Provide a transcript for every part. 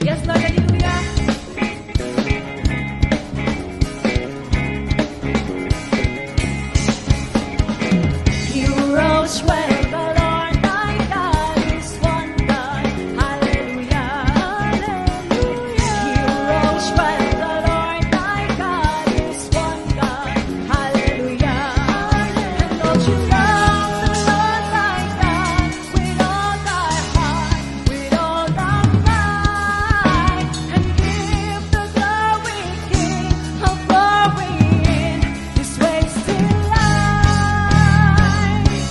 Yes, Lord, hallelujah. You rose well, the Lord thy God is one God. Hallelujah, hallelujah. You rose well, the Lord thy God is one God. Hallelujah, hallelujah. And don't you love the Lord thy God with all thy heart, with all thy might, and give the glory King of glory in this wasted life.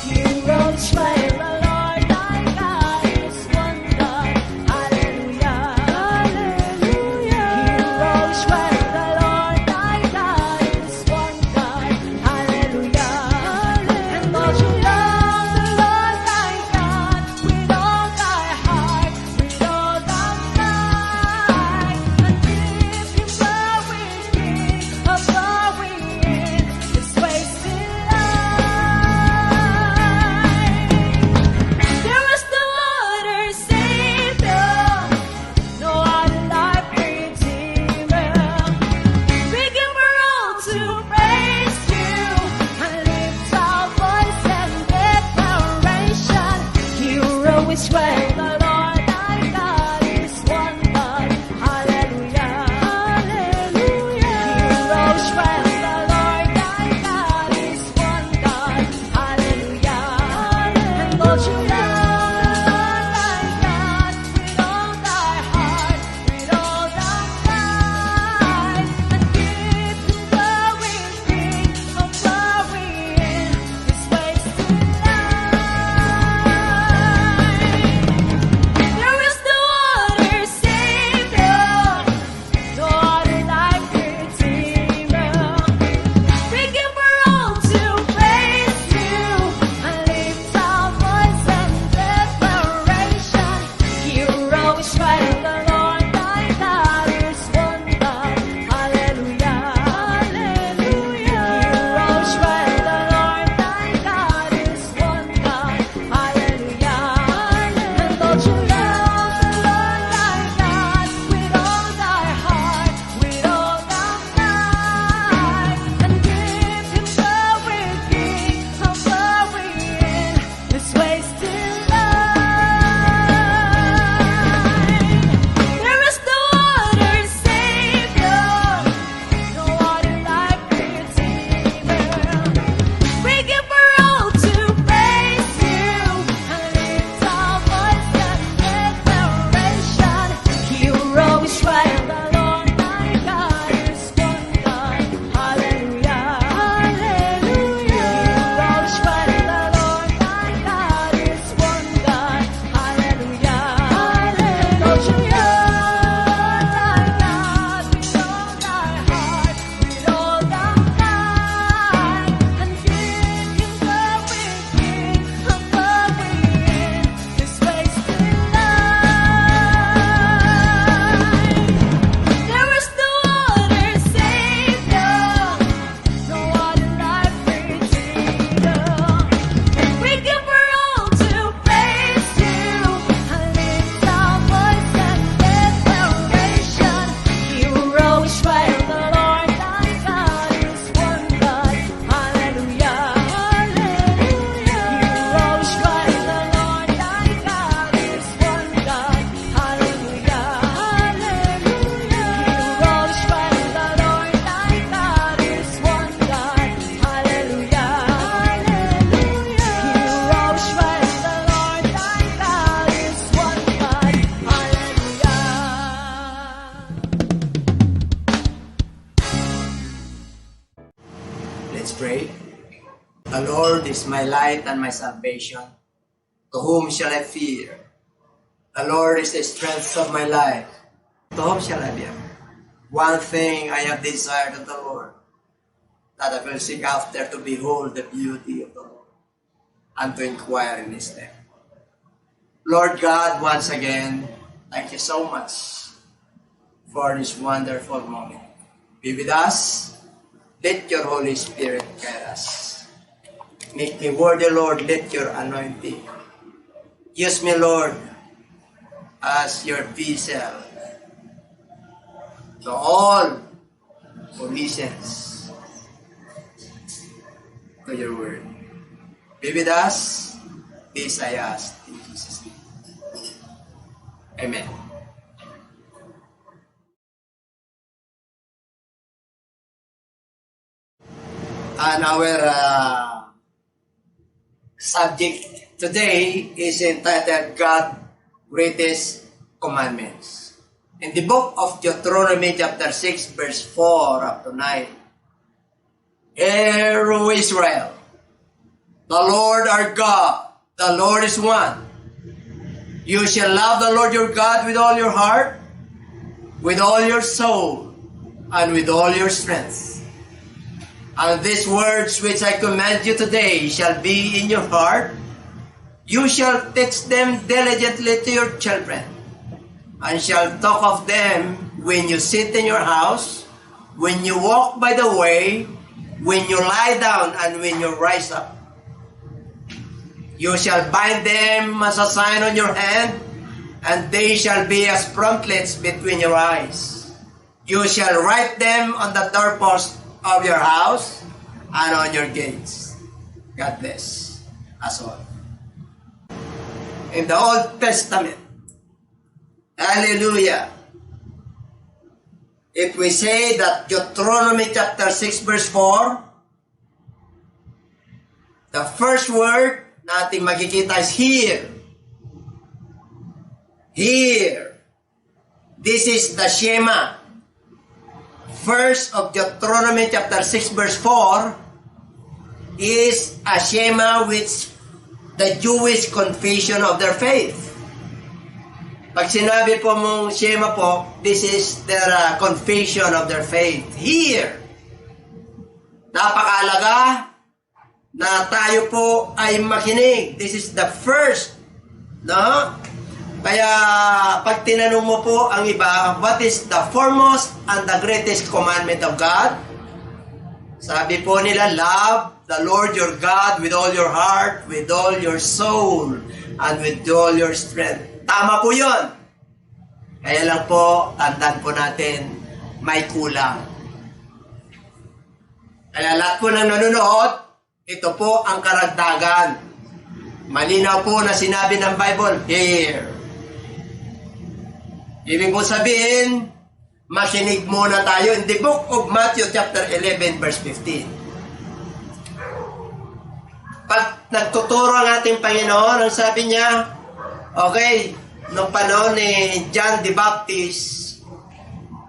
You rose well, the Lord thy God is one God. Hallelujah, hallelujah. You rose well, the Lord thy God is one God. Hallelujah, hallelujah. And Lord, you love the Lord thy God with all thy heart, with all thy might, and give him glory, King of glory in this wasted life. There was no other Savior, no other life redeemer. We give our all to praise you and lift our voice and declaration. You always well, the Lord thy God is one God. Hallelujah, hallelujah. You rose well, the Lord thy God is one God. Hallelujah, hallelujah. And Lord, you love the Lord thy God with all thy heart, with all thy might, and give him glory, King of glory in this wasted life. There is no other Savior, no other life redeemer. We give our all to praise you and lift our voice and declaration. You rose well, the Lord thy God is one God. Hallelujah, hallelujah. You rose well, the Lord thy God is one God. Hallelujah, hallelujah. And Lord, you love the Lord thy God with all thy heart, with all thy might, and give him glory, King of glory in this wasted life. There is no other Savior, no other life redeemer. We give our all to praise you and lift our voice and declaration. You rose well, the Lord thy God is one God. Hallelujah, hallelujah. You rose well, the Lord thy God is one God. Hallelujah, hallelujah. Lord, you love thy God with all thy heart, with all thy might, and give him glory, King of glory in this wasted life. There is no other Savior, no other life redeemer. We give our all to praise you and lift our voice and declaration. You rose well, the Lord thy God is one God. Hallelujah, hallelujah. You rose well, the Lord thy God is one God. Hallelujah, hallelujah. You rose well, the Lord thy God is one God. Hallelujah, hallelujah. You rose well, the Lord thy God is one God. Hallelujah. Let's pray. The Lord is my light and my salvation. To whom shall I fear? The Lord is the strength of my life. To whom shall I fear? One thing I have desired of the Lord, that I will seek after, to behold the beauty of the Lord, and to inquire in his name. Lord God, once again, thank you so much for this wonderful moment. Be with us. Let your Holy Spirit guide us. Make me worthy, Lord. Let your anointing. Use me, Lord, as your vessel to all who listens to your word. Be with us. This I ask in Jesus' name. Amen. And our subject today is entitled God Greatest Commandments. In the book of Deuteronomy chapter 6 verse 4 up to 9. Hear, O Israel, the Lord our God, the Lord is one. You shall love the Lord your God with all your heart, with all your soul, and with all your strength. And these words which I command you today shall be in your heart. You shall teach them diligently to your children, and shall talk of them when you sit in your house, when you walk by the way, when you lie down, and when you rise up. You shall bind them as a sign on your hand, and they shall be as frontlets between your eyes. You shall write them on the doorpost of your house and on your gates. God bless us all. In the Old Testament, hallelujah, if we say that Deuteronomy chapter 6 verse 4, the first word na ating makikita is hear. Hear. This is the Shema. First of Deuteronomy chapter 6 verse 4 is a Shema which the Jewish confession of their faith. Pag sinabi po mong Shema po, this is their confession of their faith. Hear. Napakalaga na tayo po ay makinig. This is the first, no? Kaya pag tinanong mo po ang iba, what is the foremost and the greatest commandment of God? Sabi po nila, love the Lord your God with all your heart, with all your soul, and with all your strength. Tama po yun. Kaya lang po, tandaan po natin, may kulang. Kaya lahat po ng nanonood, ito po ang karagdagan. Malinaw po na sinabi ng Bible, hear. Ibig po sabihin, makinig muna tayo in the book of Matthew chapter 11 verse 15. Pag nagtuturo ang ating Panginoon, ang sabi niya, okay, nung panahon ni John the Baptist,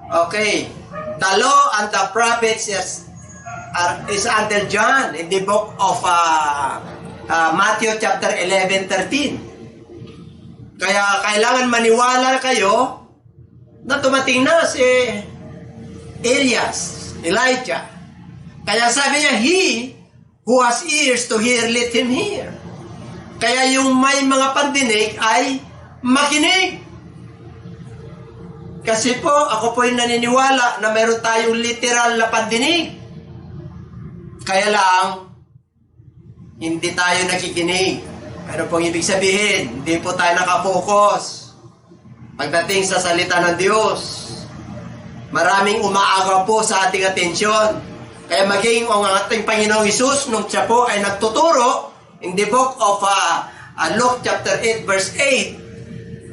okay, the law and the prophets is under John in the book of Matthew chapter 11:13. Kaya kailangan maniwala kayo na tumating na si Elijah. Kaya sabi niya, he who has ears to hear, let him hear. Kaya yung may mga pandinig ay makinig. Kasi po, ako po yung naniniwala na meron tayong literal na pandinig. Kaya lang, hindi tayo nakikinig. Ano pong ibig sabihin? Hindi po tayo nakafocus pagdating sa salita ng Diyos. Maraming umaagaw po sa ating atensyon. Kaya maging ang ating Panginoong Hesus nung siya po ay nagtuturo in the book of Luke chapter 8 verse 8,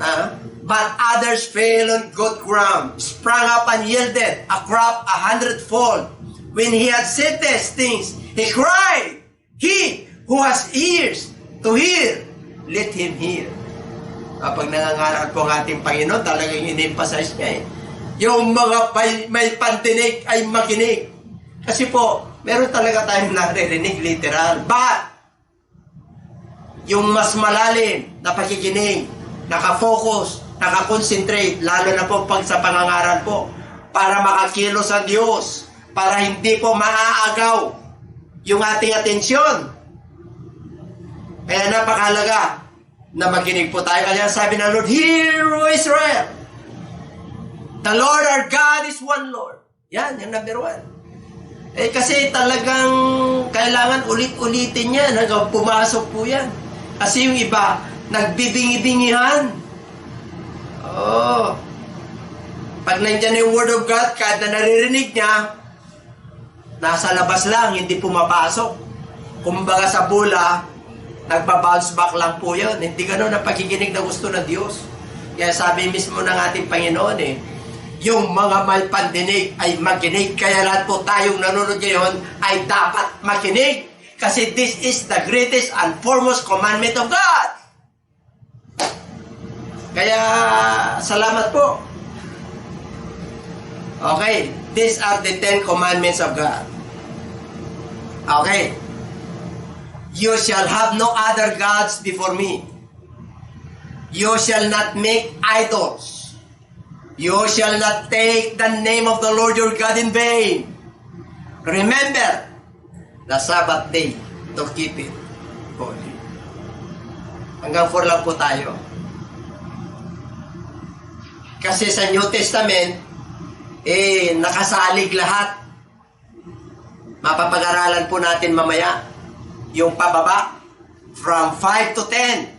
but others fell on good ground, sprang up and yielded a crop 100-fold. When he had said these things, he cried, he who has ears to hear, let him hear. Kapag nangangaral po ang ating Panginoon, talagang in-emphasize niya yung mga may pantinig ay makinig. Kasi po, meron talaga tayong naririnig literal. But, yung mas malalim na pakikinig, nakafocus, nakakonsentrate, lalo na po pag sa pangangaral po, para makakilos ang Diyos, para hindi po maaagaw yung ating atensyon. Kaya napakalaga na makinig po tayo. Kaya sabi ng Lord, hear, O Israel, the Lord our God is one Lord. Yan, yung number 1. Kasi talagang kailangan ulit-ulitin yan hanggang pumasok po yan. Kasi yung iba, nagbibingi-bingihan. Pag Pag nandiyan yung Word of God, kahit na naririnig niya, nasa labas lang, hindi pumapasok. Kumbaga sa bula, nagpa-bounce back lang po yun. Hindi ganun ang pakikinig na gusto ng Diyos. Kaya sabi mismo ng ating Panginoon yung mga may pandinig ay makinig. Kaya lahat po tayong nanonood ngayon ay dapat makinig. Kasi this is the greatest and foremost commandment of God. Kaya, salamat po. Okay, these are the 10 commandments of God. Okay. You shall have no other gods before me. You shall not make idols. You shall not take the name of the Lord your God in vain. Remember the Sabbath day to keep it holy. Hanggang 4 lang po tayo. Kasi sa New Testament, nakasalig lahat. Mapapag-aralan po natin mamaya. Yung pababa, from 5 to 10.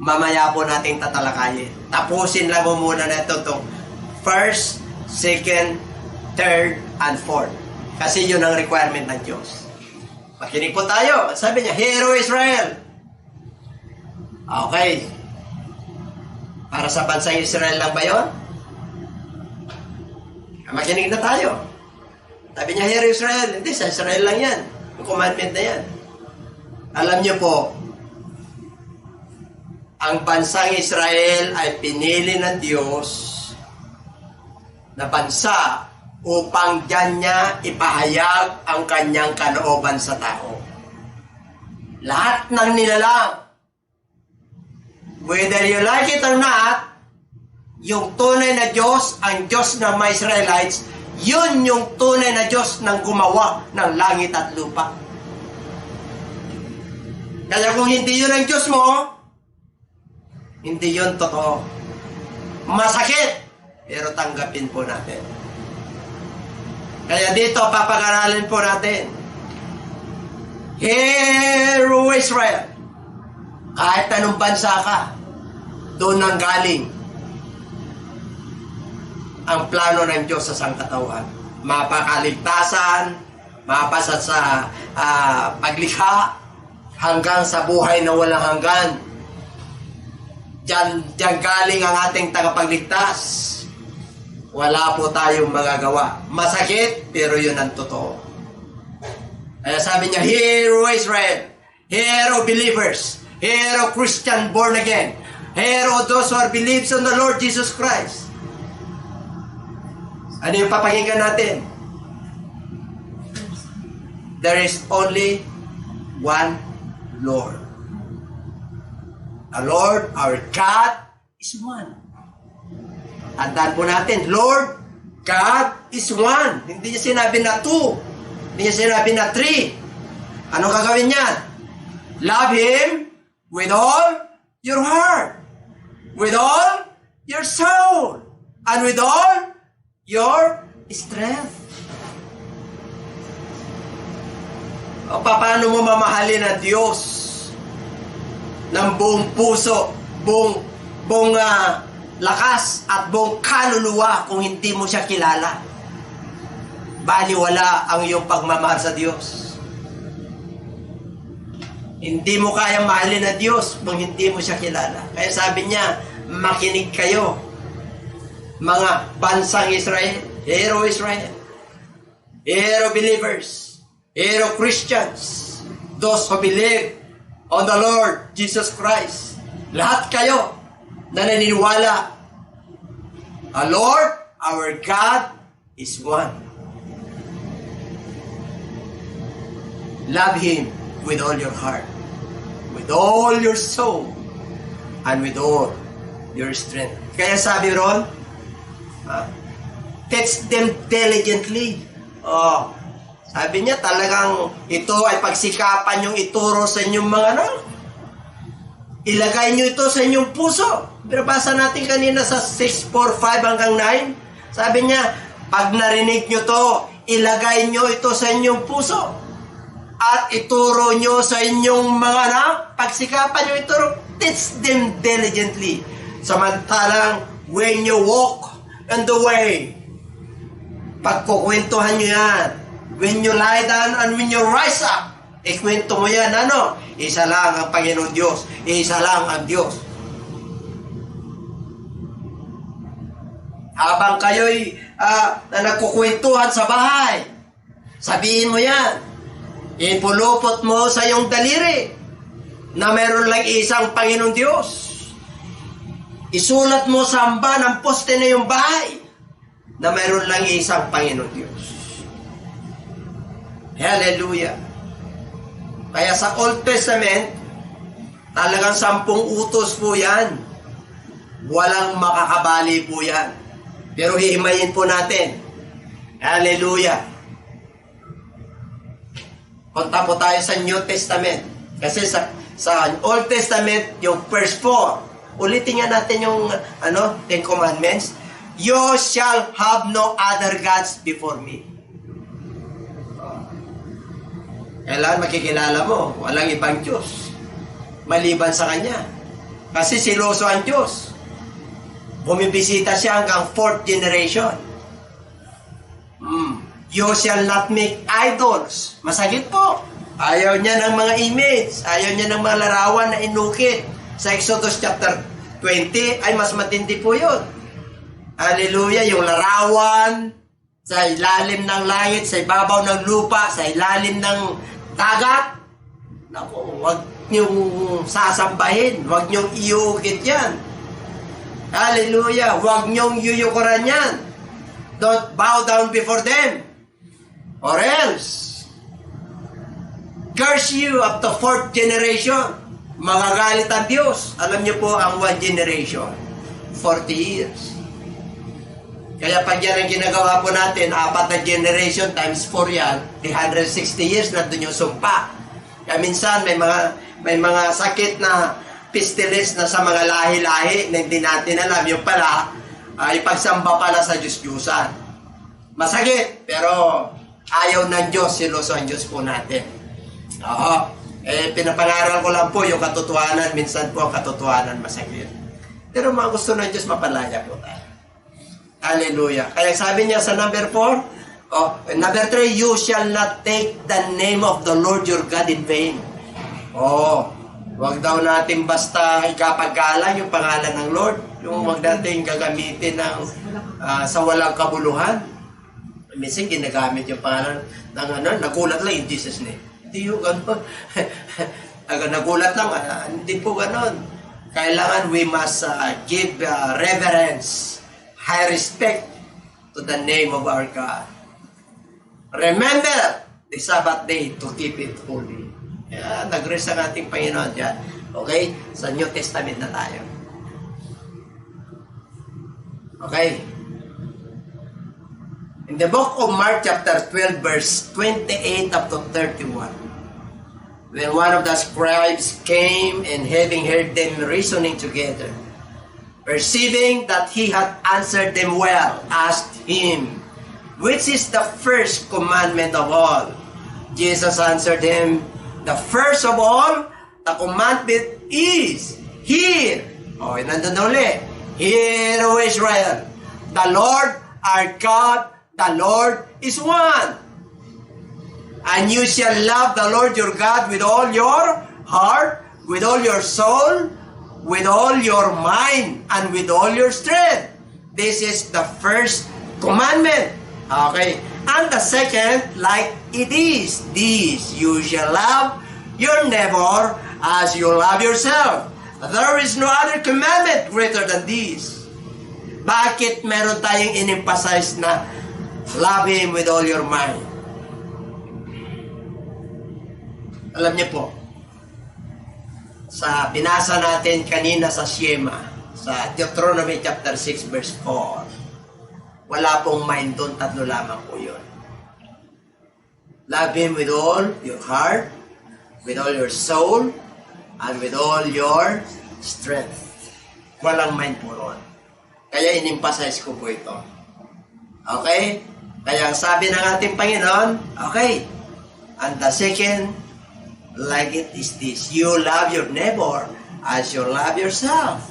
Mamaya po nating tatalakayin. Tapusin lang mo muna na itong first, second, third, and fourth. Kasi yun ang requirement ng Diyos. Makinig po tayo. Sabi niya, Hear, O Israel. Okay. Para sa bansang Israel lang ba yun? Makinig na tayo. Sabi niya, Hear, Israel. Hindi, sa Israel lang yan. Yung commandment na yan. Alam niyo po, ang bansang Israel ay pinili ng Diyos na bansa upang diyan niya ipahayag ang kanyang kalooban sa tao. Lahat ng nilalang, whether you like it or not, yung tunay na Diyos, ang Diyos ng mga Israelites, yun yung tunay na Diyos ng gumawa ng langit at lupa. Kaya kung hindi yun ang Diyos mo, hindi yun totoo. Masakit, pero tanggapin po natin. Kaya dito, papag-aralin po natin. Hear, O Israel. Kahit anong bansa ka, doon nang galing ang plano ng Diyos sa sangkatawan. Mapakaligtasan, mapasa sa paglikha, hanggang sa buhay na walang hanggan. Diyan galing ang ating tagapagligtas. Wala po tayong magagawa. Masakit, pero yun ang totoo. Kaya sabi niya, Hear, O Israel. Hear, O believers. Hear, O Christian born again. Hear, O those who are believes on the Lord Jesus Christ. Ano yung papakinggan natin? There is only one Lord. The Lord, our God, is one. Tandaan po natin, Lord, God is one. Hindi niya sinabi na 2. Hindi niya sinabi na 3. Anong gagawin niya? Love Him with all your heart, with all your soul, and with all your strength. O paano mo mamahalin ang Diyos ng buong puso, buong lakas at buong kaluluwa kung hindi mo siya kilala? Baliwala ang iyong pagmamahal sa Diyos. Hindi mo kaya mahalin na Diyos kung hindi mo siya kilala. Kaya sabi niya, makinig kayo, mga bansang Israel, Hear, O Israel, Hear, O believers, Hear, O Christians, those who believe on the Lord Jesus Christ. Lahat kayo na naniniwala, our Lord, our God, is one. Love Him with all your heart, with all your soul, and with all your strength. Kaya sabi ron, teach them diligently. Sabi niya talagang ito ay pagsikapan yung ituro sa inyong mga anak. Ilagay nyo ito sa inyong puso. Binabasa natin kanina sa 6:4-5 hanggang 9. Sabi niya, pag narinig nyo to, ilagay nyo ito sa inyong puso. At ituro nyo sa inyong mga anak. Pagsikapan nyo ituro. Teach them diligently. Samantalang when you walk and the way. Pagkukwentuhan nyo yan. When you lie down and when you rise up, ikwento mo yan, ano? Isa lang ang Panginoon Diyos. Isa lang ang Diyos. Habang kayo'y na nagkukwentuhan sa bahay, sabihin mo yan. Ipulupot mo sa iyong daliri na meron lang isang Panginoon Diyos. Isulat mo sa amba ng poste na iyong bahay na meron lang isang Panginoon Diyos. Hallelujah. Kaya sa Old Testament, talagang 10 utos po yan. Walang makakabali po yan. Pero hihimayin po natin. Hallelujah. Punta po tayo sa New Testament. Kasi sa Old Testament, yung first 4. Ulitin nga natin yung 10 Commandments. You shall have no other gods before me. Kailangan makikilala mo, walang ibang Diyos maliban sa Kanya. Kasi siloso ang Diyos. Bumibisita siya hanggang 4th generation. You shall not make idols. Masakit po. Ayaw niya ng mga image. Ayaw niya ng mga larawan na inukit. Sa Exodus chapter 20 ay mas matindi po yun. Hallelujah. Yung larawan sa ilalim ng langit, sa ibabaw ng lupa, sa ilalim ng dagat. Naku, huwag niyong sasambahin. Huwag niyong iukit yan. Hallelujah. Huwag niyong yuyukuran yan. Don't bow down before them. Or else, curse you up to 4th generation. Magagalit ang Diyos. Alam niyo po ang 1 generation, 40 years. Kaya pag yan ang ginagawa po natin, 4 na generation times 4 yan, 360 years na doon yung sumpa. Kaya minsan may mga sakit na pestilence na sa mga lahi-lahi na hindi natin alam. Yung pala, ipagsamba pala sa Diyos-Diyusan. Masakit, pero ayaw ng Diyos, siloso ang Diyos po natin. Oo. Pinapangaral ko lang po yung katotohanan. Minsan po ang katotohanan masakit. Pero mga gusto ng Diyos, mapalaya po tayo. Hallelujah. Kaya sabi niya sa number 4, number 3, you shall not take the name of the Lord your God in vain. Wag daw natin basta ikapaggalang yung pangalan ng Lord. Yung wag natin gagamitin sa walang kabuluhan. Minsan ginagamit yung pangalan ng nagulat lang in Jesus name. Hindi yung gano'n. Nagulat lang, hindi po gano'n. Kailangan we must give reverence, high respect to the name of our God. Remember the Sabbath day to keep it holy. Nag-rest ang ating Panginoon dyan. Okay? Sa New Testament na tayo. Okay? In the book of Mark chapter 12 verse 28 up to 31, when one of the scribes came and having heard them reasoning together, perceiving that he had answered them well, asked him, which is the first commandment of all? Jesus answered him, the first of all, the commandment is, hear. Nandun na uli. Hear, O Israel, the Lord our God, the Lord is one. And you shall love the Lord your God with all your heart, with all your soul, with all your mind, and with all your strength. This is the first commandment. Okay. And the second, like it is, this, you shall love your neighbor as you love yourself. There is no other commandment greater than this. Bakit meron tayong in-emphasize na love Him with all your mind? Alam niyo po, sa binasa natin kanina sa Shema, sa Deuteronomy chapter 6 verse 4, wala pong mind doon, 3 lamang po yun. Love Him with all your heart, with all your soul, and with all your strength. Walang mind po ron. Kaya in-emphasize ko po ito. Okay? Kaya sabi ng ating Panginoon, okay, and the second, like it is this, you love your neighbor as you love yourself.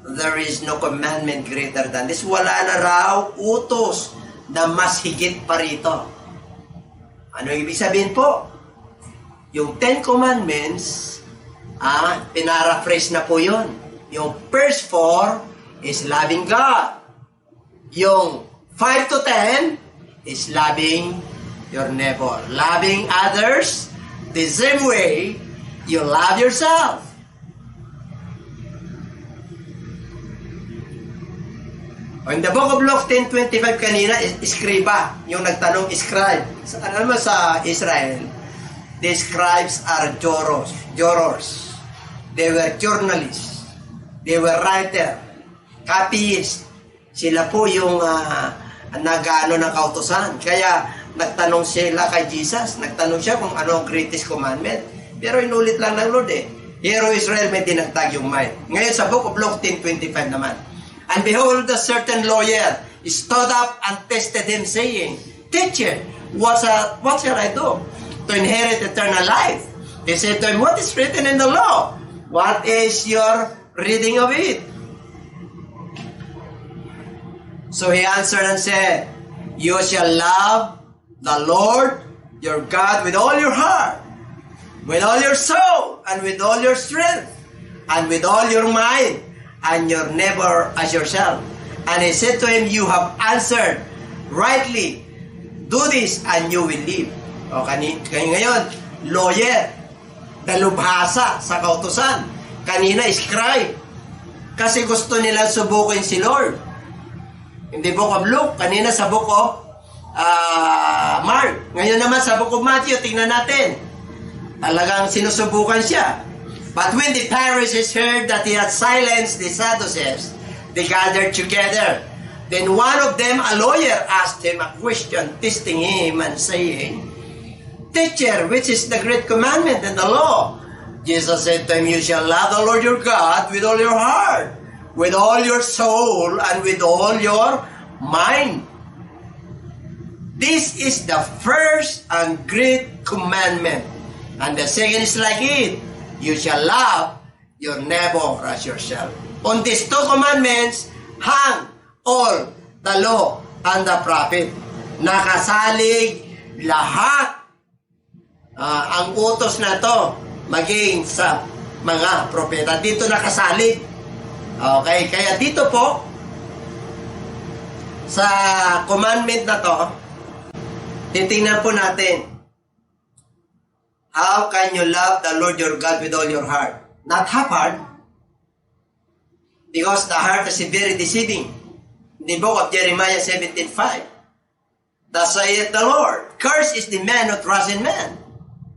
there is no commandment greater than this. Wala na raw utos na mas higit pa rito. Ano ibig sabihin po? Yung 10 Commandments, pinaraphrase na po yun. Yung first 4 is loving God. Yung 5 to 10 is loving your neighbor. Loving others the same way you love yourself. In the book of Luke 10:25 kanina, iskriba, yung nagtanong scribe. Ano mo sa Israel? The scribes are jurors. They were journalists. They were writer, copyists. Sila po yung nag-ano ng kautusan. Kaya nagtanong sila kay Jesus. Nagtanong siya kung ano ang greatest commandment. Pero inulit lang ng Lord eh. Hero Israel may dinagdag yung mind. Ngayon sa book of Luke 10:25 naman. And behold, a certain lawyer stood up and tested him, saying, Teacher, what shall I do to inherit eternal life? He said to him, What is written in the law? What is your reading of it? So he answered and said, You shall love the Lord your God with all your heart, with all your soul, and with all your strength, and with all your mind, and your neighbor as yourself. And he said to him, You have answered rightly. Do this and you will live. O ngayon, lawyer, dalubhasa sa kautusan. Kanina, scribe. Kasi gusto nilang subukin si Lord. In the book of Luke, kanina sa book of Mark. Ngayon naman sa book of Matthew, tingnan natin. Talagang sinusubukan siya. But when the Pharisees heard that he had silenced the Sadducees, they gathered together. Then one of them, a lawyer, asked him a question, testing him and saying, Teacher, which is the great commandment in the law? Jesus said to him, You shall love the Lord your God with all your heart, with all your soul, and with all your mind. This is the first and great commandment. And the second is like it. You shall love your neighbor as yourself. On these 2 commandments, hang all the law and the prophet. Nakasalig lahat ang utos na to maging sa mga propeta. Dito nakasalig. Okay, kaya dito po sa commandment na to, titingnan po natin. How can you love the Lord your God with all your heart? Not half-heart. Because the heart is very deceiving. In the book of Jeremiah 17:5, Thus saith the Lord, Cursed is the man who trusts in man,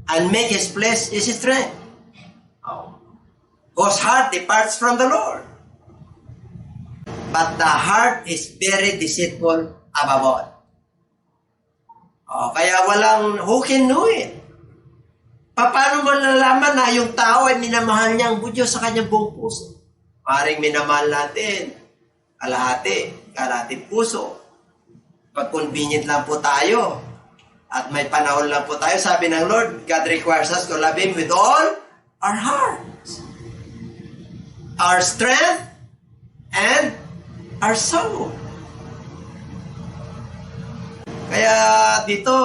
and make his flesh his strength, whose heart departs from the Lord. But the heart is very deceitful above all. Kaya walang who can know it. Paano mo nalalaman na yung tao ay minamahal niya ang Diyos sa kanyang buong puso? Maring minamahal natin, kalahati puso. Pag convenient lang po tayo, at may panahon lang po tayo, sabi ng Lord, God requires us to love Him with all our hearts, our strength, and our soul. Kaya dito,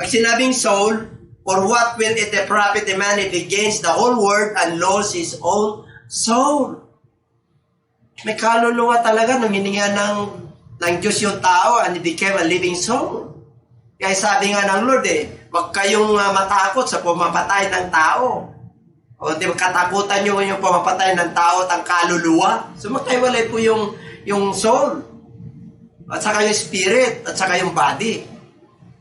pag sinabing soul, for what will it profit a man if he gains the whole world and loses his own soul? May kaluluwa talaga nung hininga ng Diyos yung tao and he became a living soul. Kaya sabi nga ng Lord huwag kayong matakot sa pumapatay ng tao. O di katakutan nyo yung pumapatay ng tao at ang kaluluwa. So magkaiwalay po yung soul. At saka yung spirit at saka yung body.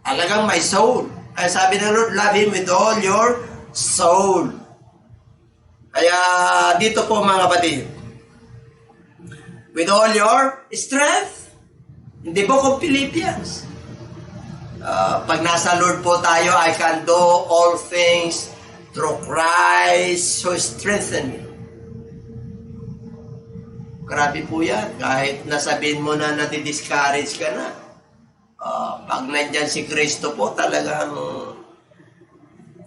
Talagang may soul. Kaya sabi ng Lord, love Him with all your soul. Kaya dito po mga kapatid, with all your strength, in the book of Philippians, pag nasa Lord po tayo, I can do all things through Christ who strengthens me. Grabe po yan. Kahit nasabihin mo na nadi-discourage ka na, pag nandyan si Kristo po, talagang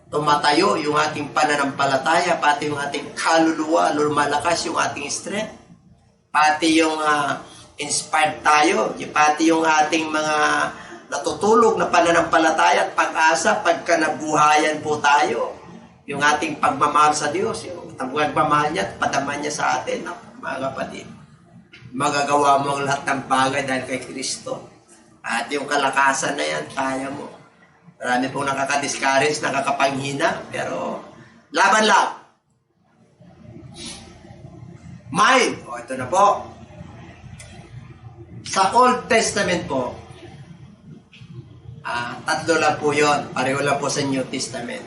tumatayo yung ating pananampalataya, pati yung ating kaluluwa, lumalakas yung ating strength. pati yung inspired tayo, pati yung ating mga natutulog na pananampalataya at pag-asa pagka nabuhayan po tayo. Yung ating pagmamahal sa Diyos, yung pagmamahal niya at padama niya sa atin, mga kapatid. Magagawa mo ang lahat ng bagay dahil kay Kristo. At yung kalakasan na yan, kaya mo. Marami pong nakaka-discourage, nakakapanghina, pero laban lang. Mind. O, ito na po. Sa Old Testament po, tatlo lang po yun. Pareho lang po sa New Testament.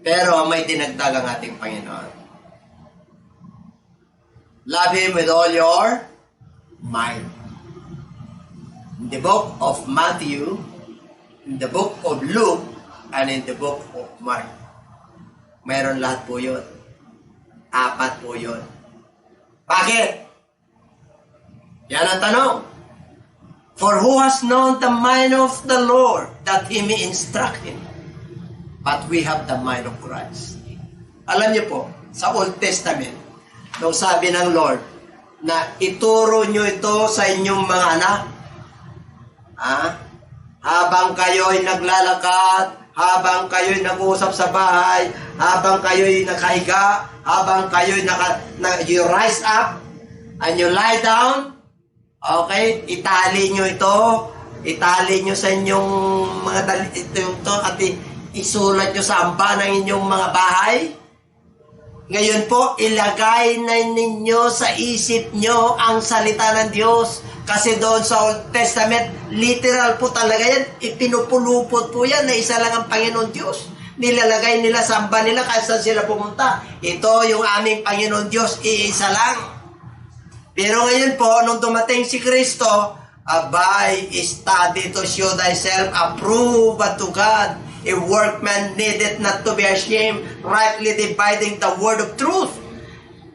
Pero may dinagdag ang ating Panginoon. Love Him with all your mind. In the book of Matthew, in the book of Luke, and in the book of Mark. Mayroon lahat po yun. 4 po yun. Bakit? Yan ang tanong. For who has known the mind of the Lord that He may instruct him? But we have the mind of Christ. Alam niyo po, sa Old Testament, nung sabi ng Lord, na ituro nyo ito sa inyong mga anak, habang kayo'y naglalakad, habang kayo'y nag-uusap sa bahay, habang kayo'y nakahiga, habang kayo'y you rise up, and you lie down, okay, itali nyo sa inyong mga ito, at isulat nyo sa amba ng inyong mga bahay. Ngayon po, ilagay na ninyo sa isip nyo ang salita ng Diyos. Kasi doon sa Old Testament, literal po talaga yan. Ipinupulupot po yan na isa lang ang Panginoon Diyos. Nilalagay nila sa amba nila kahit saan sila pumunta. Ito yung aming Panginoon Diyos, iisa lang. Pero ngayon po, nung dumating si Kristo, abay, study to show thyself approved unto God, a workman needed not to be ashamed, rightly dividing the word of truth.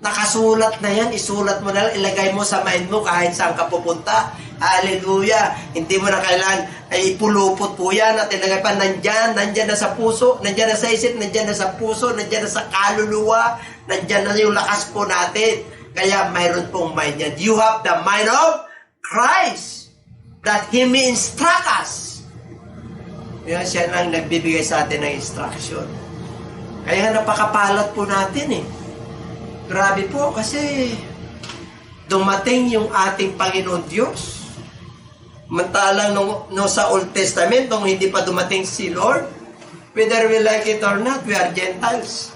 Nakasulat na yan, isulat mo na lang, ilagay mo sa mind mo kahit saan ka pupunta. Hallelujah! Hindi mo na kailangan ay ipulupot po yan at ilagay pa nandyan na sa puso, nandyan na sa isip, nandyan na sa puso, nandyan na sa kaluluwa, nandyan na yung lakas po natin. Kaya mayroon pong mind yan. You have the mind of Christ that He may instruct us. Kaya siya lang nagbibigay sa atin ng instruction. Kaya napakapalat po natin eh. Grabe po kasi dumating yung ating Panginoon Diyos. Mantalang no sa Old Testament, nung hindi pa dumating si Lord, whether we like it or not, we are Gentiles.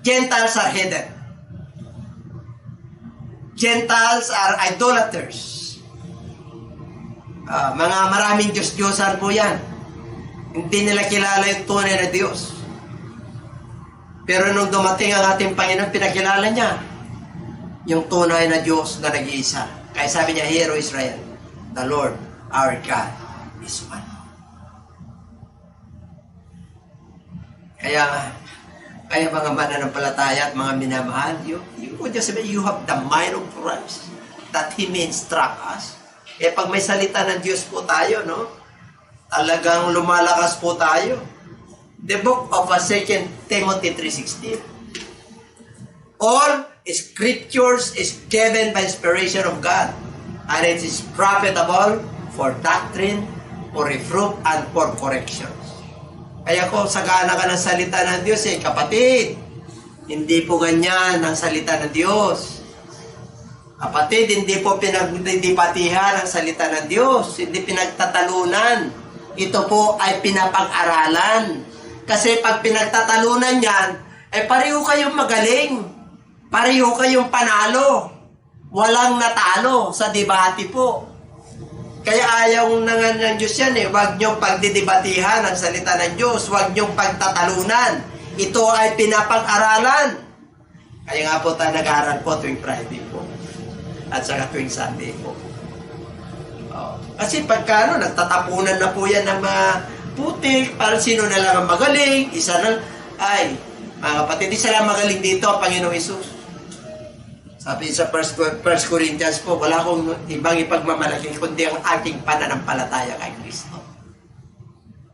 Gentiles are hidden. Gentiles are idolaters. Mga maraming Diyos-Diyosan po yan. Hindi nila kilala yung tunay na Diyos. Pero nung dumating ang ating Panginoon, pinakilala niya yung tunay na Diyos na nag-iisa. Kaya sabi niya, Hear, O Israel, the Lord our God is one. Kaya mga mananampalataya at mga minamahal, you have the mind of Christ that He may instruct us. Pag may salita ng Diyos po tayo, no? Talagang lumalakas po tayo. The book of 2 Timothy 3:16. All scriptures is given by inspiration of God, and it is profitable for doctrine, for reproof, and for correction. Kaya kung sagana ka ng salita ng Diyos, kapatid, hindi po ganyan ang salita ng Diyos. Kapatid, hindi po pinagdidibatihan ang salita ng Diyos. Hindi pinagtatalunan. Ito po ay pinapag-aralan. Kasi pag pinagtatalunan yan, pareho kayong magaling. Pareho kayong panalo. Walang natalo sa debate po. Kaya ayaw ng Diyos yan. Huwag niyong pagdidibatihan ang salita ng Diyos. Huwag niyong pagtatalunan. Ito ay pinapag-aralan. Kaya nga po tayo nag-aaral po tuwing Friday po. At saka tuwing Sunday po. Kasi pagka nagtatapunan na po yan ng mga putik, para sino na lang ang magaling, isa lang, mga kapatid, isa lang magaling dito ang Panginoong Hesus. Sabi sa 1 Corinthians po, wala akong ibang ipagmamalaki kundi ang aking pananampalataya kay Kristo.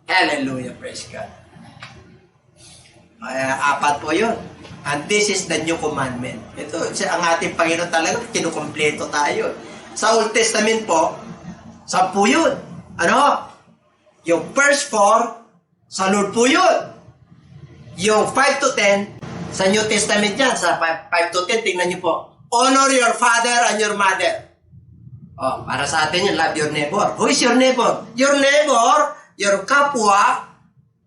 Hallelujah, praise God. 4 po yun. And this is the new commandment. Ito, ang ating Panginoon talaga, kinukumpleto tayo. Sa Old Testament po, 10 yun. Ano? Yung first 4, sa Lord po yun. Yung 5 to 10, sa New Testament yan, sa 5 to 10, tingnan niyo po. Honor your father and your mother. Oh, para sa atin yun, love your neighbor. Who is your neighbor? Your neighbor, your kapwa,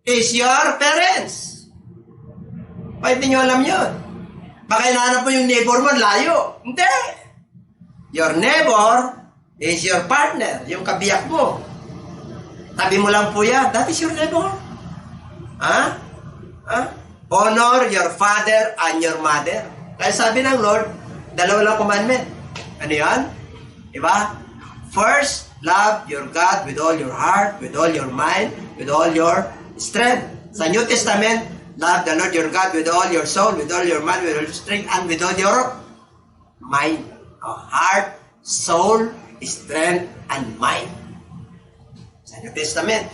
is your parents. Bakit hindi nyo alam yun? Baka hinahanap mo yung neighbor mo, layo. Hindi. Your neighbor is your partner, yung kabiyak mo. Tabi mo lang po yan, that is your neighbor. Ha? Ha? Honor your father and your mother. Kaya sabi ng Lord, 2 lang commandment. Ano yan? Diba? First, love your God with all your heart, with all your mind, with all your strength. Sa New Testament, love the Lord your God with all your soul, with all your mind, with all your strength, and with all your mind. Heart, soul, strength, and mind. Sa New Testament.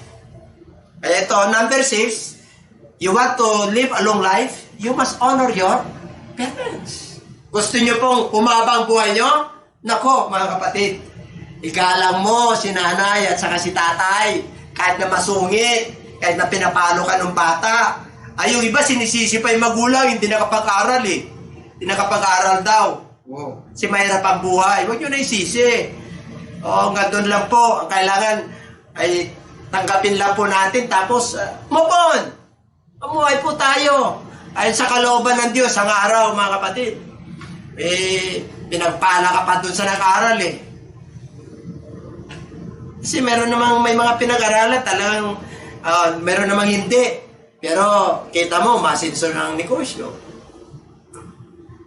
Kaya ito, number 6, you want to live a long life, you must honor your parents. Gusto nyo pong umabang buhay nyo? Nako, mga kapatid, igalang mo si nanay at saka si tatay, kahit na masungit, kahit na pinapalo ka ng bata. Ay, yung iba sinisisi pa yung magulang, hindi nakapag-aral eh. Hindi nakapag-aral daw. Oh. Si mahirap ang buhay. Huwag nyo na isisi. Hanggang doon lang po. Ang kailangan ay tanggapin lang po natin. Tapos, move on. Mamuhay po tayo. Ayon sa kalooban ng Diyos, ang araw, mga kapatid. Pinagpala ka pa doon sa nag-aral eh. Kasi meron namang may mga pinag-aralan, talagang meron namang hindi. Pero, kita mo, masinso ng negosyo.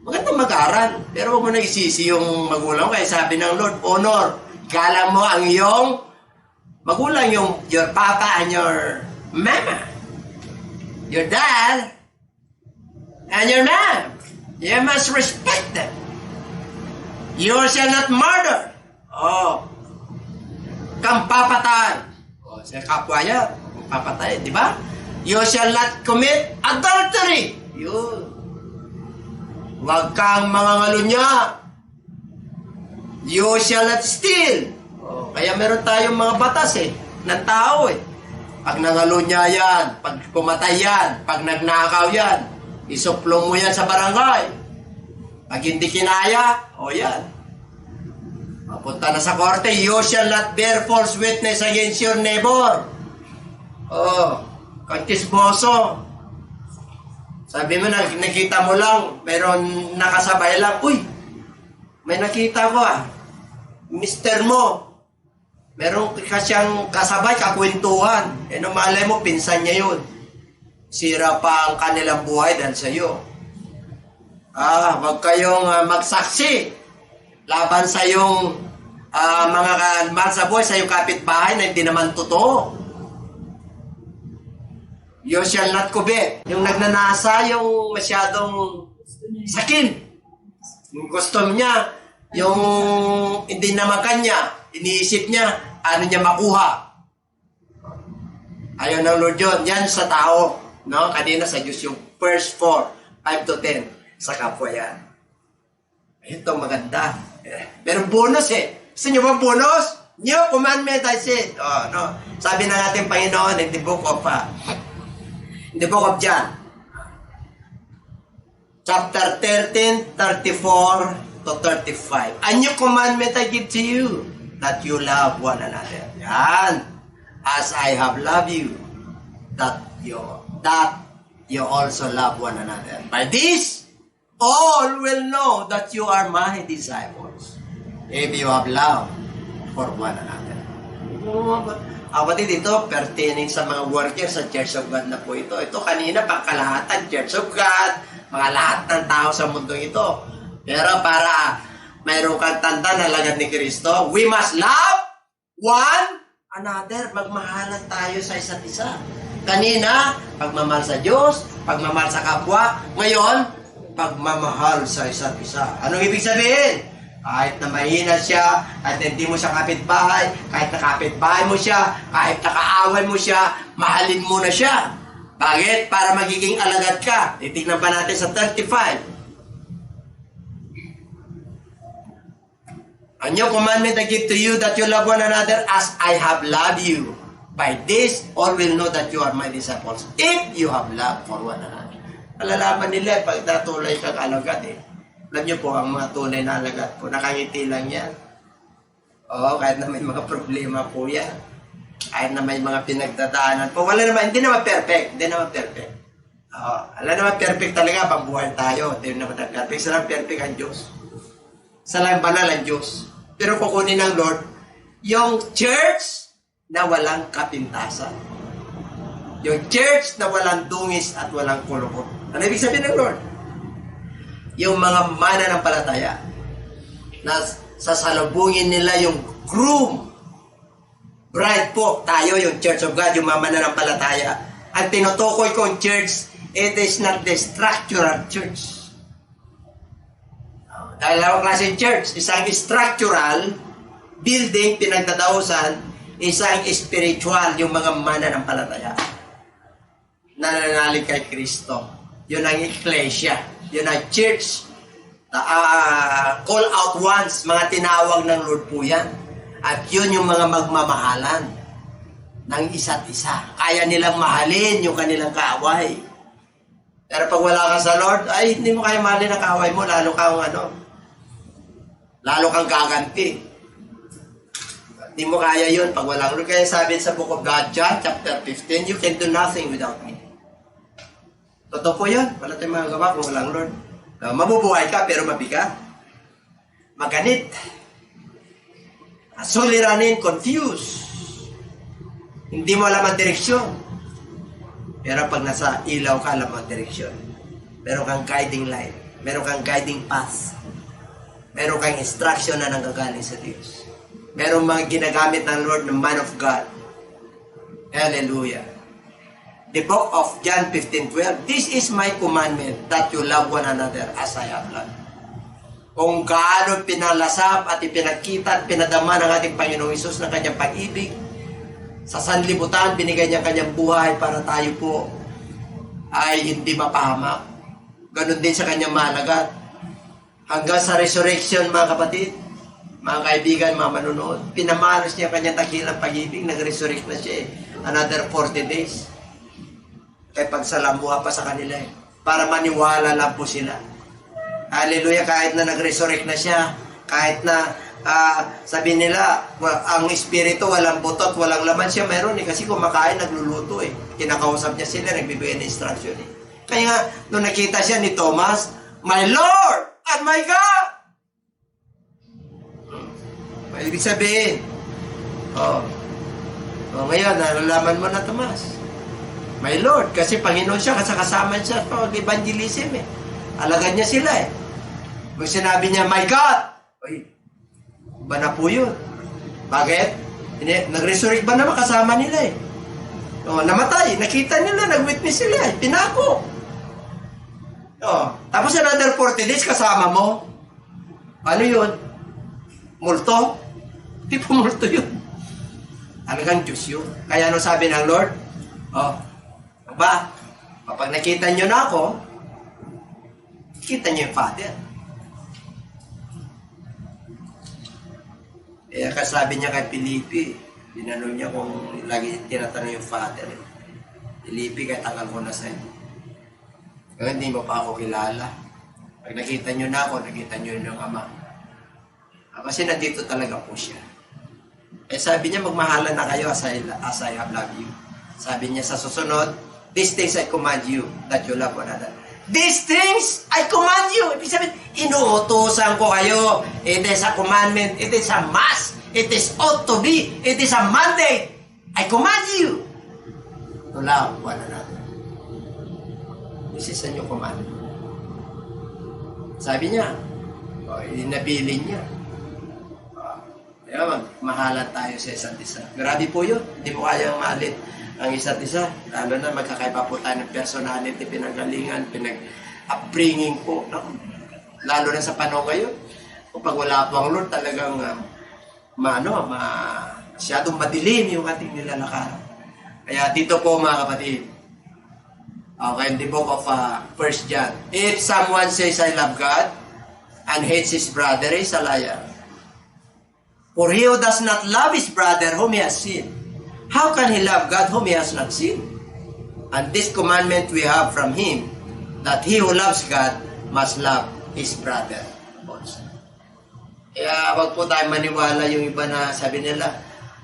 Maganda mag-aral. Pero huwag mo na isisi yung magulang. Kaya sabi ng Lord, honor. Galang mo ang iyong magulang, your papa and your mama. Your dad and your mom. You must respect them. You shall not murder. Kang papatay. Sa kapwa yan, papatay, di ba? You shall not commit adultery. Yun. Huwag kang mangangalunya. You shall not steal. Kaya meron tayong mga batas ng tao Pag nangalunya yan, pag pumatay yan, pag nagnakaw yan, isuplong mo yan sa barangay. Pag hindi kinaya, yan. Mapunta na sa korte, you shall not bear false witness against your neighbor. Kantismoso. Sabi mo, nakita mo lang, meron nakasabay lang, uy, may nakita ko mister mo, meron kasyang kasabay, kakwentuhan. Malay mo, pinsan niya yun. Sira pa ang kanilang buhay dahil sa iyo. Wag kayong magsaksi laban sa yung mga mahal sa buhay, sa yung kapitbahay na hindi naman totoo. You shall not covet. Yung nagnanasa, yung masyadong sakin. Yung gusto niya, yung hindi naman kanya, iniisip niya, ano niya makuha. Ayaw ng Lord yun. Yan sa tao. No? Kanina sa Diyos yung first 4, 5 to 10. Sa kapwa yan. Ito maganda. Pero bonus Gusto niyo ba bonus? New commandment I said. No? Sabi na natin Panginoon in the book of John. Chapter 13, 34 to 35. A new commandment I give to you, that you love one another. Yan. As I have loved you, that you also love one another. By this, all will know that you are my disciples, if you have love for one another. Kapatid, ito pertaining sa mga workers sa Church of God na po ito. Ito kanina pangkalahatan, Church of God, mga lahat ng tao sa mundo ito. Pero para mayroong kang tanda na lagad ni Kristo, we must love one another. Magmahalan tayo sa isa't isa. Kanina, pagmamahal sa Diyos, pagmamahal sa kapwa. Ngayon, pagmamahal sa isa't isa. Anong ibig sabihin? Kahit na mahina siya, kahit hindi mo siya kapitbahay, kahit na kapitbahay mo siya, kahit nakaaway mo siya, mahalin mo na siya. Bakit? Para magiging alagad ka. Titignan pa natin sa 35. A new commandment I give to you, that you love one another as I have loved you. By this, all will know that you are my disciples, if you have love for one another. Malalaman nila pag natulay kang alagad eh. Alam niyo po, ang mga tunay na alagad po, nakangiti lang yan. Oo, kahit na may mga problema po yan. Kahit na may mga pinagdadaanan po. Wala naman, hindi naman perfect. Hindi naman perfect. Wala naman perfect talaga pag buhay tayo. Hindi naman perfect. Sa lang perfect ang Diyos. Sa lang banal ang Diyos. Pero kukunin ng Lord, yung church na walang kapintasan. Yung church na walang dungis at walang kulukot. Ano ibig sabihin ng Lord? Yung mga mananampalataya na sasalubungin nila yung groom. Bride po, tayo yung Church of God, yung mga mananampalataya. Ang tinutukoy kong church, it is not the structural church. Dahil ako klaseng church, isang structural building, pinagdadausan, isang spiritual, yung mga mananampalataya. Nananalig kay Kristo. Yun ang ecclesia. Yun ang church. Call out ones, mga tinawag ng Lord po yan. At yun yung mga magmamahalan ng isa't isa. Kaya nilang mahalin yung kanilang kaaway. Pero pag wala ka sa Lord, ay hindi mo kaya mahalin ang kaaway mo, lalo kang gaganti. Hindi mo kaya yun pag walang Lord. Kaya sabi sa Book of God, John chapter 15, you can do nothing without me. Totoo po yun. Wala tayong magagawa kung walang Lord. Mabubuhay ka pero mabigat. Maganit. Suliranin, confused. Hindi mo alam ang direksyon. Pero pag nasa ilaw ka, alam ang direksyon. Meron kang guiding light. Meron kang guiding path. Meron kang instruction na nanggagaling sa Diyos. Meron mga ginagamit ng Lord, ng man of God. Hallelujah. The book of John 15:12, this is my commandment, that you love one another as I have loved. Kung gaano pinalasap at ipinagkita at pinadama ng ating Panginoong Hesus ng kanyang pag-ibig, sa sanlibutan, binigay niya kanyang buhay para tayo po ay hindi mapahamak. Ganon din sa kanyang mahalagat. Hanggang sa resurrection, mga kapatid, mga kaibigan, mga manunood, pinamalas niya kanyang takilang pag-ibig, nag-resurrect na siya another 40 days. Kaya pagsalambuha pa sa kanila para maniwala lang po sila. Hallelujah, kahit na nag-resurrect na siya, kahit na sabi nila, ang espiritu walang butot, walang laman siya, meron kasi kumakain, nagluluto Kinakausap niya sila, nagbibigay ng instruction Kaya nga, nung nakita siya ni Thomas, my Lord and my God! Ibig sabihin, ngayon, nalalaman mo na Thomas, my Lord, kasi Panginoon siya, kasama siya sa evangelism Alagad niya sila Kung sinabi niya, my God! Ba na po yun? Bakit? Nag-resurrect ba naman kasama nila namatay. Nakita nila, nag-witness sila pinako. Tapos another 40 days kasama mo. Ano yun? Multo? Hindi po multo yun. Talagang Diyos yun. Kaya ano sabi ng Lord? Kapag nakita nyo na ako, kita niyo yung Father. Kaya kasabi niya kay Filipe, tinanong niya kung lagi tinatanong yung Father. Filipe, kaya tagal ko na sa'yo. Kaya hindi mo pa ako kilala. Pag nakita niyo na ako, nakita niyo yung Ama. Kasi nandito talaga po siya. Sabi niya, magmahalan na kayo as I have loved you. Sabi niya sa susunod, these things I command you, that you love one another. These things I command you. Ibig sabihin, inuutosan ko kayo. It is a commandment. It is a must. It is ought to be. It is a mandate. I command you to love one another. This is a new commandment. Sabi niya, inabilin niya. Kaya magmahalan tayo sa isa't isa. Grabe po yun. Hindi mo kayang malit ang isa't isa. Lalo na magkakaiba po tayo ng personality, pinagalingan, upbringing po. Lalo na sa panahon ngayon. Kapag wala po ang Lord, talagang masyadong madilim yung ating nilalakaran. Kaya dito po mga kapatid, Okay, in the book of 1 John. If someone says, I love God, and hates his brother, is a liar. For he who does not love his brother whom he has seen, how can he love God whom he has not seen? And this commandment we have from him, that he who loves God must love his brother also. Kaya wag po tayo maniwala yung iba na sabi nila,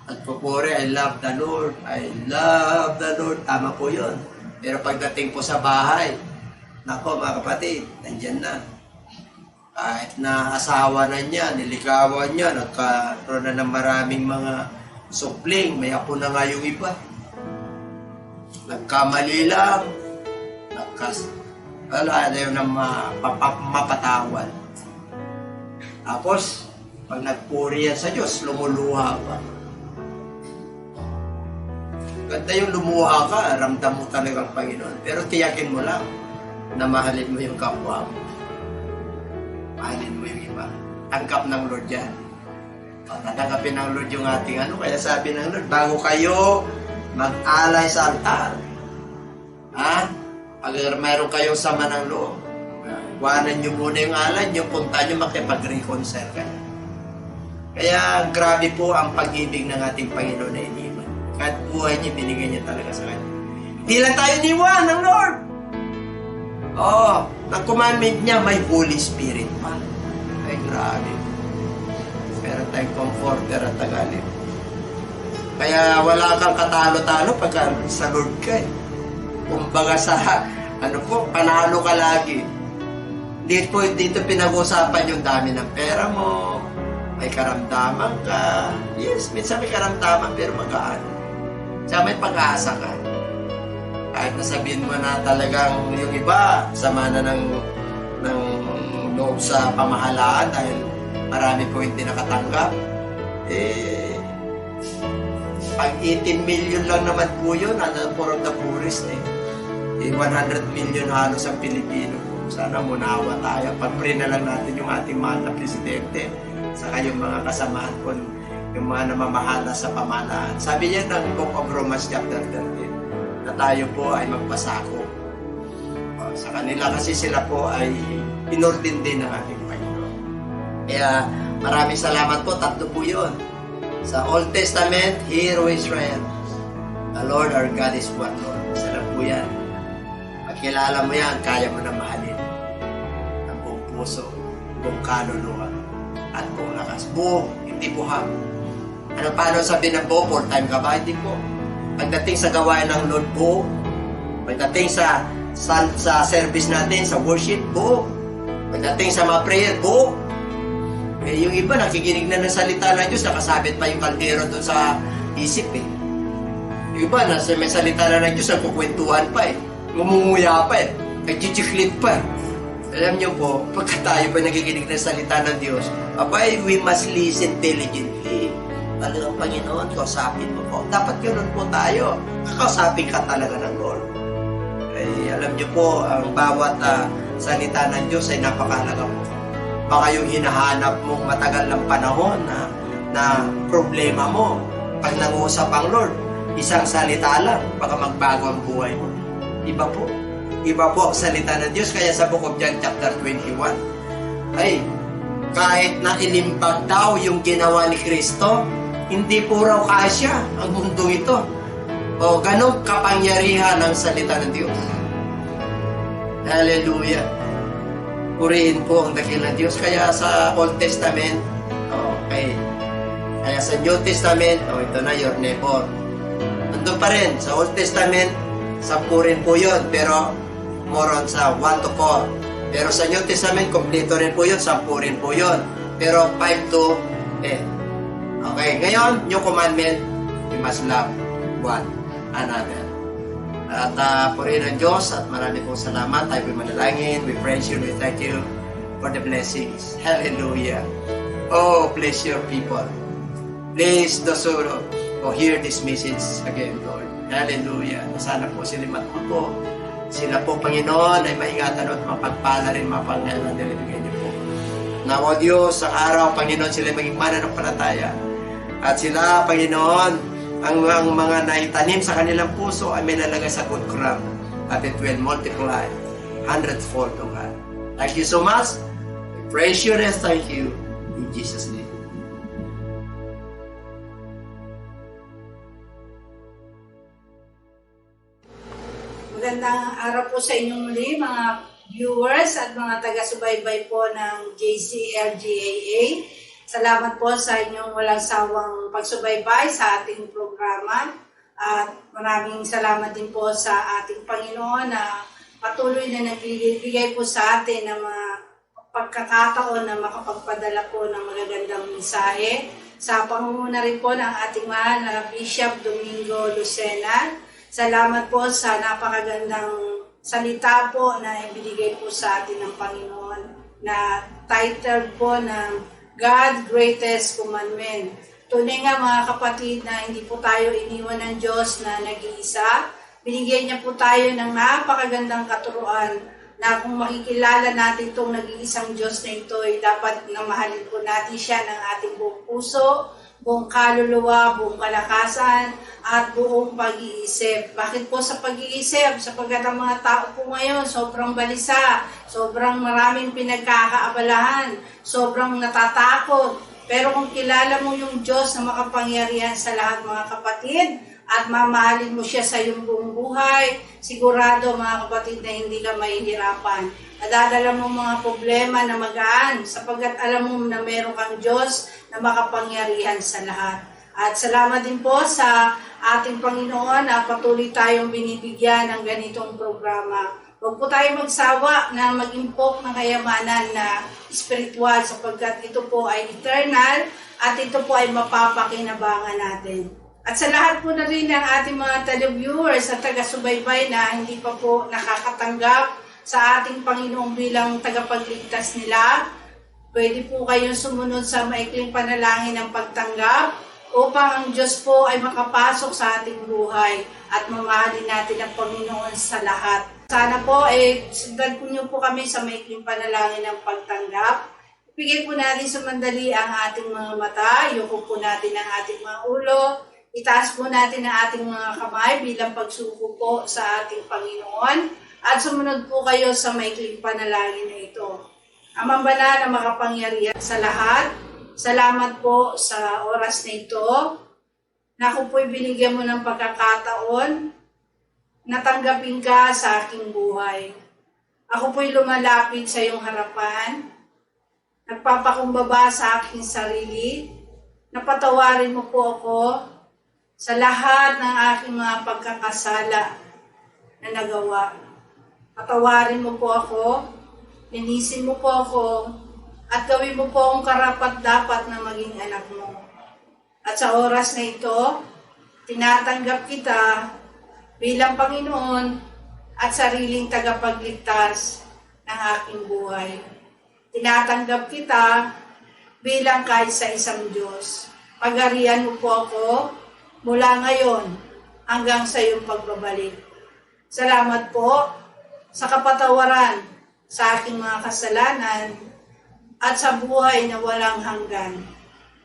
Agpupuri, I love the Lord, I love the Lord. Tama po yun. Pero pagdating po sa bahay, nako mga kapatid, nandyan na. Kahit na asawa na niya, niligawan niya, nagkaroon na ng maraming mga supling, may apo na nga yung iba. Nagkamali lang, wala na yun na mapatawan. Tapos, pag nagpuri yan sa Diyos, lumuluha pa. Ganda yung lumuha ka, ramdam mo talagang Panginoon. Pero tiyakin mo lang na mahalin mo yung kapwa mo. Mahalin mo yung iba. Tanggap ng Lord yan. Tatanggapin ng Lord yung ating ano. Kaya sabi ng Lord, bago kayo mag-alay sa altar, pag mayroon kayong sama ng loob, iwanan nyo muna yung alay nyo, punta nyo makipag-reconcile kayo. Kaya grabe po ang pag-ibig ng ating Panginoon na iniwan. Kahit buhay niya, binigay niya talaga sa kanya. Hindi lang tayo iniwan ng Lord. Ang commandment niya, may Holy Spirit pa. Ay, grabe. Meron tayong comforter at tagalog. Kaya wala kang katalo-talo pagka sa Lord ka eh. Kumbaga sa, panalo ka lagi. Dito pinag-usapan yung dami ng pera mo, may karamdaman ka. Yes, minsan may karamdaman pero magaan. Tsaka may pag-asa ka. Kahit nasabihin mo na talagang yung iba, sama na ng loob sa pamahalaan dahil marami po hindi nakatanggap. Pag 18 million lang naman po yun, for the poorest 100 million halos ang Pilipino. Sana munawa tayo. Pag-pray na lang natin yung ating mahal na presidente, saka yung mga kasamaan po, yung mga namamahala sa pamahalaan. Sabi niya ng Book of Romans chapter 13 na tayo po ay magpasako. Sa kanila kasi sila po ay inordin din ng ating Panginoon. Kaya maraming salamat po. Tatlo po yun. Sa Old Testament, Hear, O Israel, the Lord our God is one Lord. Sarap po yan. Pag kilala mo yan, kaya mo na mahalin. Ang buong puso, buong kaluluwa, at buong lakas. Buong, hindi buhang. Paano sabihin ng buo? Full-time ka ba? Hindi po. Pagdating sa gawain ng Lord, buo. Pagdating sa service natin, sa worship, buo. Pagdating sa mga prayer, buo. Yung iba, nakikinig na ng salita ng Diyos, nakasabit pa yung kaldero doon sa isip Yung iba, may salita na ng Diyos, nagkukwentuhan pa Ngumunguya pa nagchichiklit pa Alam niyo po, pagka tayo pa nakikinig ng salita ng Diyos, we must listen diligently. Talagang Panginoon, kausapin mo po. Dapat ganoon po tayo. Kakausapin ka talaga ng Lord. Alam niyo po, ang bawat salita ng Diyos ay napakahalaga po. Baka yung hinahanap mong matagal ng panahon na problema mo, pag nag-uusap ang Lord, isang salita lang, baka magbago ang buhay mo. Iba po. Iba po ang salita ng Diyos. Kaya sa Book of John chapter 21, kahit na ilimbag daw yung ginawa ni Kristo, hindi po raw kasya ang mundo ito. Ganong kapangyarihan ng salita ng Diyos. Hallelujah. Purihin po ang dakil ng Diyos. Kaya sa Old Testament, kaya sa New Testament, ito na, your neighbor. Nandun pa rin, sa Old Testament, 10 rin po yun, pero more on sa 1 to 4. Pero sa New Testament, kompleto rin po yun, 10 rin po yun. Pero 5 to 10. Okay, ngayon, new commandment, we must love one another. At purihin ang Diyos at marami pong salamat. Tayo po'y manalangin. We praise you. We thank you for the blessings. Hallelujah. Bless your people. Bless those who hear this message again, Lord. Hallelujah. Sana po sila matuto. Sila po, Panginoon, ay maingatan at mapagpala rin mapangailan na nilibigay niyo po. Nawa Diyos, sa araw, Panginoon, sila maging mananampalataya. At sila, Panginoon, ang mga naitanim sa kanilang puso ay may lalagay sa good ground. at it will multiply hundredfold, O God. Thank you so much. We praise you and thank you in Jesus' name. Magandang araw po sa inyong muli mga viewers at mga taga-subaybay po ng JCLGAA. Salamat po sa inyong walang sawang pagsubaybay sa ating programa at maraming salamat din po sa ating Panginoon na patuloy na nagbibigay po sa atin ng mga pagkakataon na makapagpadala po ng magagandang mensahe sa pangunguna rin po ng ating mahal na Bishop Domingo Lucena. Salamat po sa napakagandang salita po na ibinigay po sa atin ng Panginoon na title po ng God's Greatest Commandment. Tunay nga mga kapatid na hindi po tayo iniwan ng Diyos na nag-iisa. Binigyan niya po tayo ng napakagandang katuruan na kung makikilala natin itong nag-iisang Diyos na ito, ay dapat na mahalin po natin siya ng ating buong puso, buong kaluluwa, buong kalakasan, at buong pag-iisip. Bakit po sa pag-iisip? Sapagkat ang mga tao po ngayon, sobrang balisa, sobrang maraming pinagkakaabalahan, sobrang natatakot. Pero kung kilala mo yung Diyos na makapangyarihan sa lahat mga kapatid, at mamahalin mo siya sa iyong buong buhay, sigurado mga kapatid na hindi ka mahihirapan. Nadadala mo mga problema na magaan sapagkat alam mo na meron kang Diyos na makapangyarihan sa lahat. At salamat din po sa ating Panginoon na patuloy tayong binibigyan ng ganitong programa. Huwag po tayo magsawa na mag-impok ng kayamanan na spiritual sapagkat ito po ay eternal at ito po ay mapapakinabangan natin. At sa lahat po na rin ng ating mga televiewers at taga-subaybay na hindi pa po nakakatanggap sa ating Panginoong bilang tagapagligtas nila, pwede po kayong sumunod sa maikling panalangin ng pagtanggap upang ang Diyos po ay makapasok sa ating buhay at mamahalin natin ang Panginoon sa lahat. Sana po sundan niyo po kami sa maikling panalangin ng pagtanggap. Ipigay po natin sa mandali ang ating mga mata, yuko po natin ang ating mga ulo, itaas po natin ang ating mga kamay bilang pagsuko po sa ating Panginoon at sumunod po kayo sa maikling panalangin na ito. Amang banal na makapangyarihan sa lahat, salamat po sa oras na ito na ako po'y binigyan mo ng pagkakataon na tanggapin ka sa aking buhay. Ako po'y lumalapit sa iyong harapan, nagpapakumbaba sa aking sarili, napatawarin mo po ako sa lahat ng aking mga pagkakasala na nagawa. Patawarin mo po ako, linisin mo po ako, at gawin mo po akong karapat-dapat na maging anak mo. At sa oras na ito, tinatanggap kita bilang Panginoon at sariling tagapagligtas ng aking buhay. Tinatanggap kita bilang kaisa-isang Diyos. Pagarian mo po ako mula ngayon hanggang sa iyong pagbabalik. Salamat po sa kapatawaran sa aking mga kasalanan at sa buhay na walang hanggan.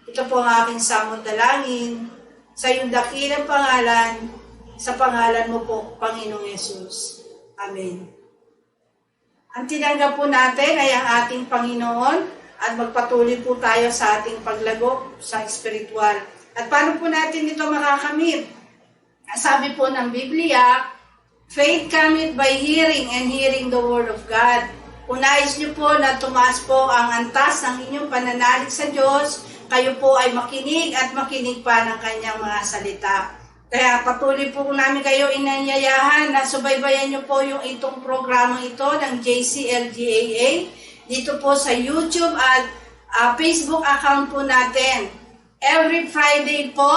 Ito po ang aking samot dalangin sa iyong dakilang pangalan, sa pangalan mo po, Panginoong Yesus. Amen. Ang tinanggap po natin ay ang ating Panginoon at magpatuloy po tayo sa ating paglago sa espiritual. At paano po natin ito makakamit? Sabi po ng Biblia, faith cometh by hearing and hearing the word of God. Kung nais niyo po na tumaas po ang antas ng inyong pananalig sa Diyos, kayo po ay makinig at makinig pa ng kanyang mga salita. Kaya patuloy po namin kayo inanyayahan na subaybayan niyo po yung itong programang ito ng JCLGAA dito po sa YouTube at Facebook account po natin. Every Friday po,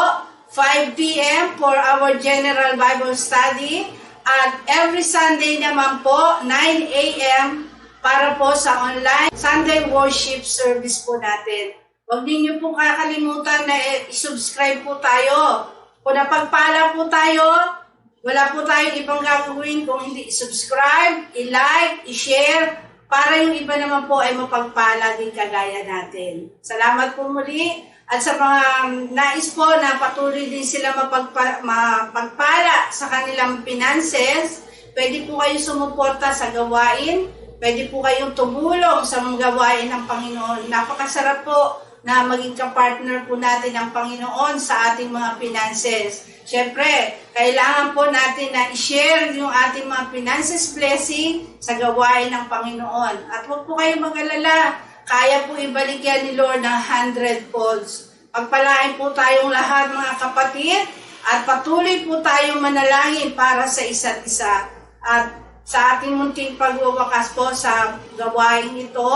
5 p.m. for our General Bible Study. At every Sunday naman po, 9 a.m. para po sa online Sunday Worship Service po natin. Huwag ninyo po kakalimutan na i-subscribe po tayo. Kung napagpala po tayo, wala po tayong ibang gagawin kung hindi i-subscribe, i-like, i-share, para yung iba naman po ay mapagpala din kagaya natin. Salamat po muli. At sa mga nais po na patuloy din sila mapagpala sa kanilang finances, Pwede po kayo sumuporta sa gawain. Pwede po kayong tumulong sa mga gawain ng Panginoon. Napakasarap po na maging kapartner po natin ang Panginoon sa ating mga finances. Siyempre, kailangan po natin na i-share yung ating mga finances blessing sa gawain ng Panginoon. At huwag po kayong mag-alala, kaya po ibalik yan ni Lord ng 100 folds. Pagpalain po tayong lahat mga kapatid at patuloy po tayong manalangin para sa isa't isa. At sa ating munting pagwawakas po sa gawain ito,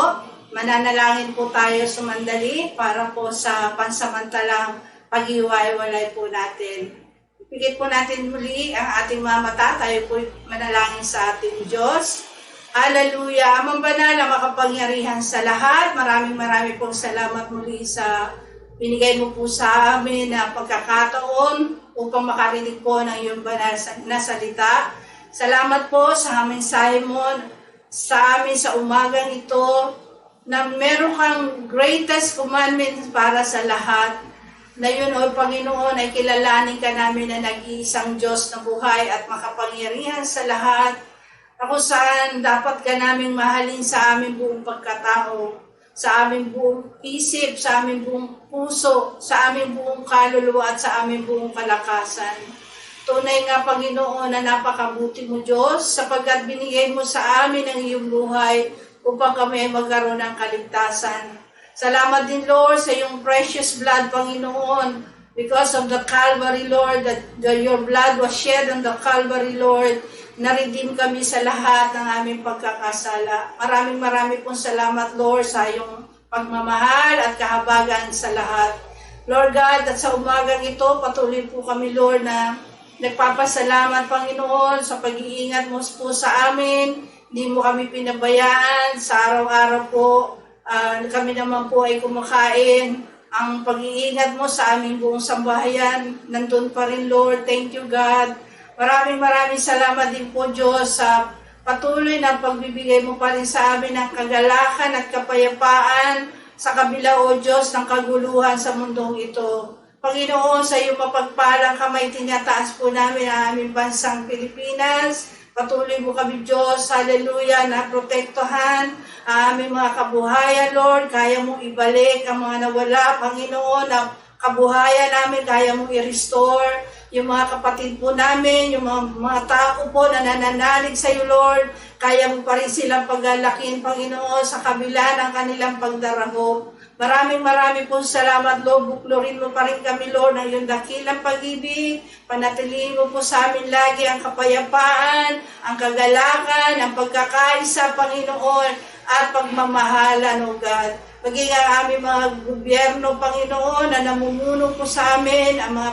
mananalangin po tayo sumandali para po sa pansamantalang pag-iwalay po natin. Ipigit po natin muli ang ating mga mata, tayo po manalangin sa ating Diyos. Hallelujah! Amang banal na makapangyarihan sa lahat. Maraming pong salamat muli sa binigay mo po sa amin na pagkakataon upang makarinig po ng iyong banal na salita. Salamat po sa amin, Simon, sa amin sa umagang ito, na meron kang greatest commandment para sa lahat. Na yun, O Panginoon, ay kilalanin ka namin na nag-iisang Diyos na buhay at makapangyarihan sa lahat. Ako saan dapat ka namin mahalin sa aming buong pagkatao, sa aming buong isip, sa aming buong puso, sa aming buong kaluluwa at sa aming buong kalakasan. Tunay nga, Panginoon, na napakabuti mo, Diyos, sapagkat binigay mo sa amin ang iyong buhay upang kami ay magkaroon ng kaligtasan. Salamat din, Lord, sa iyong precious blood, Panginoon, because of the Calvary, Lord, that your blood was shed on the Calvary, Lord. Na-redeem kami sa lahat ng aming pagkakasala. Maraming pong salamat, Lord, sa iyong pagmamahal at kahabagan sa lahat. Lord God, at sa umagang ito, patuloy po kami, Lord, na nagpapasalamat, Panginoon, sa pag-iingat mo po sa amin. Hindi mo kami pinabayaan. Sa araw-araw po, kami naman po ay kumakain. Ang pag-iingat mo sa aming buong sambahayan, nandun pa rin, Lord. Thank you, God. Maraming salamat din po, Diyos, sa patuloy na pagbibigay mo pa rin sa amin ng kagalakan at kapayapaan sa kabila, O Diyos, ng kaguluhan sa mundong ito. Panginoon, sa iyong mapagpalang kamay, tinataas po namin ang aming bansang Pilipinas. Patuloy mo kami, Diyos, hallelujah, na protektohan ang aming mga kabuhayan, Lord. Kaya mong ibalik ang mga nawala, Panginoon, na kabuhayan namin, kaya mong i-restore yung mga kapatid po namin, yung mga tao po na nananalig sa iyo, Lord. Kaya mo pa rin silang paggalakin, Panginoon, sa kabila ng kanilang pagdarahop. Maraming po salamat, Lord. Buklorin mo pa rin kami, Lord, ng iyong dakilang pag-ibig. Panatilihin mo po sa amin lagi ang kapayapaan, ang kagalakan, ang pagkakaisa, Panginoon, at pagmamahalan, O God. Maging ang aming mga gobyerno, Panginoon, na namumuno po sa amin, ang mga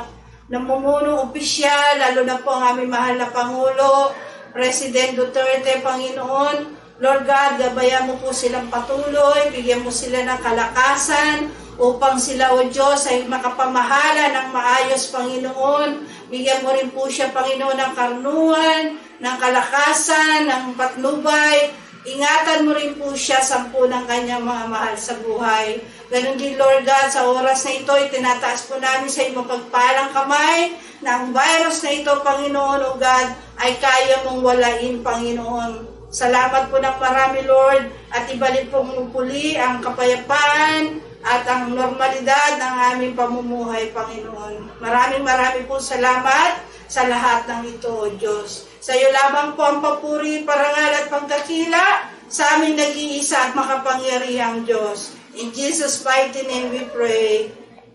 namumunong opisyal, lalo na po ang aming mahal na Pangulo, President Duterte, Panginoon. Lord God, gabayan mo po silang patuloy, bigyan mo sila ng kalakasan, upang sila, O Diyos, ay makapamahala ng maayos, Panginoon. Bigyan mo rin po siya, Panginoon, ng karnuhan, ng kalakasan, ng patnubay. Ingatan mo rin po siya sa ng kanyang mga mahal sa buhay. Ganon din, Lord God, sa oras na ito, itinataas po namin sa iyong mapagpalang kamay na ang virus na ito, Panginoon, O God, ay kaya mong walain, Panginoon. Salamat po ng marami, Lord, at ibalik po muli ang kapayapaan at ang normalidad ng aming pamumuhay, Panginoon. Maraming po salamat sa lahat ng ito, O Diyos. Sa iyo lamang po ang papuri, parangal at pagdakila sa aming nag-iisa at makapangyarihang Diyos. In Jesus' mighty name we pray.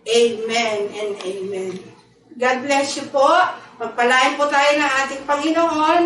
Amen and amen. God bless you po. Pagpalain po tayo ng ating Panginoon.